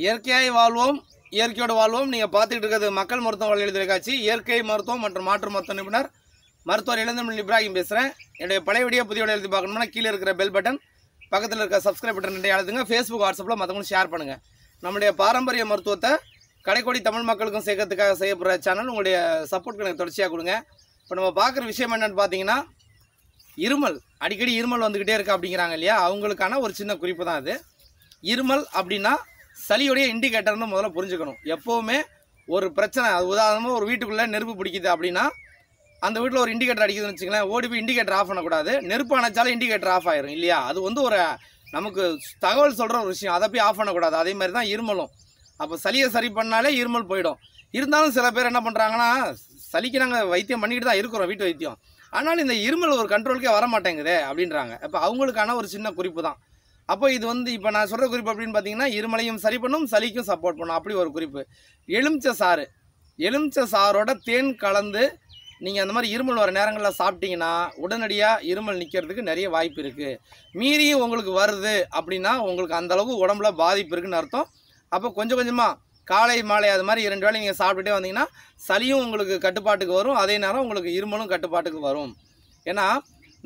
இயற்கையாய் வாழ்வோம், இயற்கையோடு வாழ்வோம். நீங்கள் பார்த்துக்கிட்டு இருக்கிறது மக்கள் மருத்துவ வழியில் தொலைக்காட்சி. இயற்கை மருத்துவம் மற்றும் மாற்று மருத்துவ நிபுணர் மருத்துவர் இளந்தமிழ் இப்ராஹிம் பேசுகிறேன். என்னுடைய பழைய வீடியோ புதிய வீடியோ எழுதி பார்க்கணும்னா கீழே இருக்கிற பெல் பட்டன், பக்கத்தில் இருக்க சப்ஸ்கிரைப் பட்டன் ரெண்டையும் அழுத்துங்க. ஃபேஸ்புக், வாட்ஸ்அப்பில் மற்றவங்களும் ஷேர் பண்ணுங்கள். நம்முடைய பாரம்பரிய மருத்துவத்தை கடைக்கோடி தமிழ் மக்களுக்கும் சேர்க்கறதுக்காக செய்யப்படுற சேனல். உங்களுடைய சப்போர்ட் எனக்கு தொடர்ச்சியாக கொடுங்க. இப்போ நம்ம பார்க்குற விஷயம் என்னென்னு பார்த்தீங்கன்னா, இருமல், அடிக்கடி இருமல் வந்துக்கிட்டே இருக்குது அப்படிங்கிறாங்க இல்லையா, அவங்களுக்கான ஒரு சின்ன குறிப்பு தான் அது. இருமல் அப்படின்னா சளியுடைய இண்டிகேட்டர்னு முதல்ல புரிஞ்சுக்கணும். எப்போவுமே ஒரு பிரச்சனை, அது உதாரணமாக ஒரு வீட்டுக்குள்ளே நெருப்பு பிடிக்குது அப்படின்னா, அந்த வீட்டில் ஒரு இண்டிகேட்டர் அடிக்குதுன்னு வச்சுங்களேன், ஓடி போய் இண்டிகேட்டர் ஆஃப் பண்ணக்கூடாது. நெருப்பு அணைச்சாலும் இண்டிகேட்டர் ஆஃப் ஆயிரும் இல்லையா, அது வந்து ஒரு நமக்கு தகவல் சொல்கிற ஒரு விஷயம். அதை போய் ஆஃப் பண்ணக்கூடாது. அதே மாதிரி தான் இருமலும். அப்போ சளியை சரி பண்ணாலே இருமல் போயிடும். இருந்தாலும் சில பேர் என்ன பண்ணுறாங்கன்னா, சளிக்கு நாங்கள் வைத்தியம் பண்ணிக்கிட்டு தான் இருக்கிறோம், வீட்டு வைத்தியம், ஆனாலும் இந்த இருமல் ஒரு கண்ட்ரோலுக்கே வர மாட்டேங்குதே அப்படின்றாங்க. அப்போ அவங்களுக்கான ஒரு சின்ன குறிப்பு தான். அப்போ இது வந்து இப்போ நான் சொல்கிற குறிப்பு அப்படின்னு பார்த்தீங்கன்னா, இருமலையும் சரி பண்ணும், சளிக்கும் சப்போர்ட் பண்ணும். அப்படி ஒரு குறிப்பு. எலுமிச்சை சாறு, எலுமிச்சை சாரோட தேன் கலந்து நீங்கள் அந்த மாதிரி இருமல் வர நேரங்களில் சாப்பிட்டீங்கன்னா உடனடியாக இருமல் நிற்கிறதுக்கு நிறைய வாய்ப்பு இருக்குது. மீறியும் உங்களுக்கு வருது அப்படின்னா உங்களுக்கு அந்தளவுக்கு உடம்புல பாதிப்பு இருக்குதுன்னு அர்த்தம். அப்போ கொஞ்சம் கொஞ்சமாக காலை மாலை அது மாதிரி 2 வேளை நீங்கள் சாப்பிட்டுட்டே வந்தீங்கன்னா சளியும் உங்களுக்கு கட்டுப்பாட்டுக்கு வரும், அதே நேரம் உங்களுக்கு இருமலும் கட்டுப்பாட்டுக்கு வரும். ஏன்னா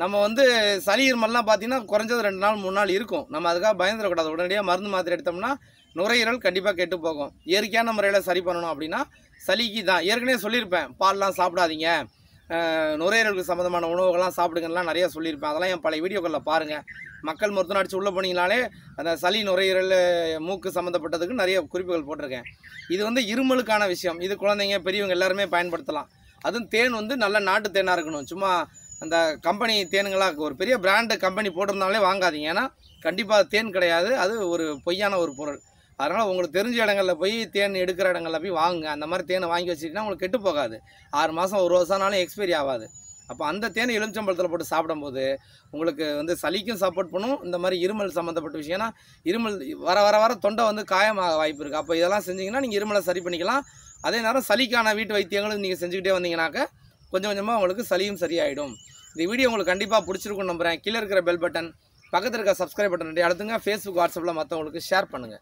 நம்ம வந்து சளி இருமல்லாம் பார்த்தீங்கன்னா குறைஞ்சது 2 நாள் 3 நாள் இருக்கும். நம்ம அதுக்காக பயந்துடக்கூடாது. உடனடியாக மருந்து மாத்திரை எடுத்தோம்னா நுரையீரல் கண்டிப்பாக கெட்டு போகும். இயற்கையான முறையில் சரி பண்ணணும் அப்படின்னா சளிக்கு தான் ஏற்கனவே சொல்லியிருப்பேன், பால்லாம் சாப்பிடாதீங்க, நுரையீரலுக்கு சம்மந்தமான உணவுகள்லாம் சாப்பிடுங்கலாம் நிறையா சொல்லியிருப்பேன். அதெல்லாம் என் பழைய வீடியோக்களில் பாருங்கள். மக்கள் மருத்துவம் அடித்து உள்ளே போனீங்கனாலே அந்த சளி, நுரையீரல், மூக்கு சம்மந்தப்பட்டதுக்கு நிறைய குறிப்புகள் போட்டிருக்கேன். இது வந்து இருமலுக்கான விஷயம். இது குழந்தைங்க பெரியவங்க எல்லாருமே பயன்படுத்தலாம். அதுவும் தேன் வந்து நல்ல நாட்டு தேனாக இருக்கணும். சும்மா அந்த கம்பெனி தேனுங்களாக ஒரு பெரிய பிராண்டு கம்பெனி போட்டிருந்தாலே வாங்காதீங்க. ஏன்னா கண்டிப்பாக தேன் கிடையாது, அது ஒரு பொய்யான ஒரு பொருள். அதனால் உங்களுக்கு தெரிஞ்ச இடங்களில் போய் தேன் எடுக்கிற இடங்களில் போய் வாங்குங்க. அந்த மாதிரி தேனை வாங்கி வச்சுக்கிட்டா உங்களுக்கு கெட்டு போகாது. 6 மாதம் 1 வருஷம்னாலும் எக்ஸ்பைரி ஆகாது. அப்போ அந்த தேனை எலுமிச்சம்பழத்தில் போட்டு சாப்பிடும்போது உங்களுக்கு வந்து சளிக்கும் சப்போர்ட் பண்ணும். இந்த மாதிரி இருமல் சம்மந்தப்பட்ட விஷயம், ஏன்னா இருமல் வர வர வர தொண்டை வந்து காயமாக வாய்ப்பு இருக்குது. அப்போ இதெல்லாம் செஞ்சிங்கன்னா நீங்கள் இருமலை சரி பண்ணிக்கலாம். அதே நேரம் சளிக்கான வீட்டு வைத்தியங்களும் நீங்கள் செஞ்சுக்கிட்டே வந்தீங்கன்னாக்க கொஞ்சம் கொஞ்சமாக உங்களுக்கு சளியும் சரியாயிடும். இந்த வீடியோ உங்களுக்கு கண்டிப்பாக பிடிச்சிருக்குன்னு நம்புகிறேன். கீழே இருக்கிற பெல் பட்டன், பக்கத்தில் இருக்க சப்ஸ்கிரைப் பட்டன் அழுத்துங்க. ஃபேஸ்புக், வாட்ஸ்அப்பில் மற்றவங்களுக்கு ஷேர் பண்ணுங்கள்.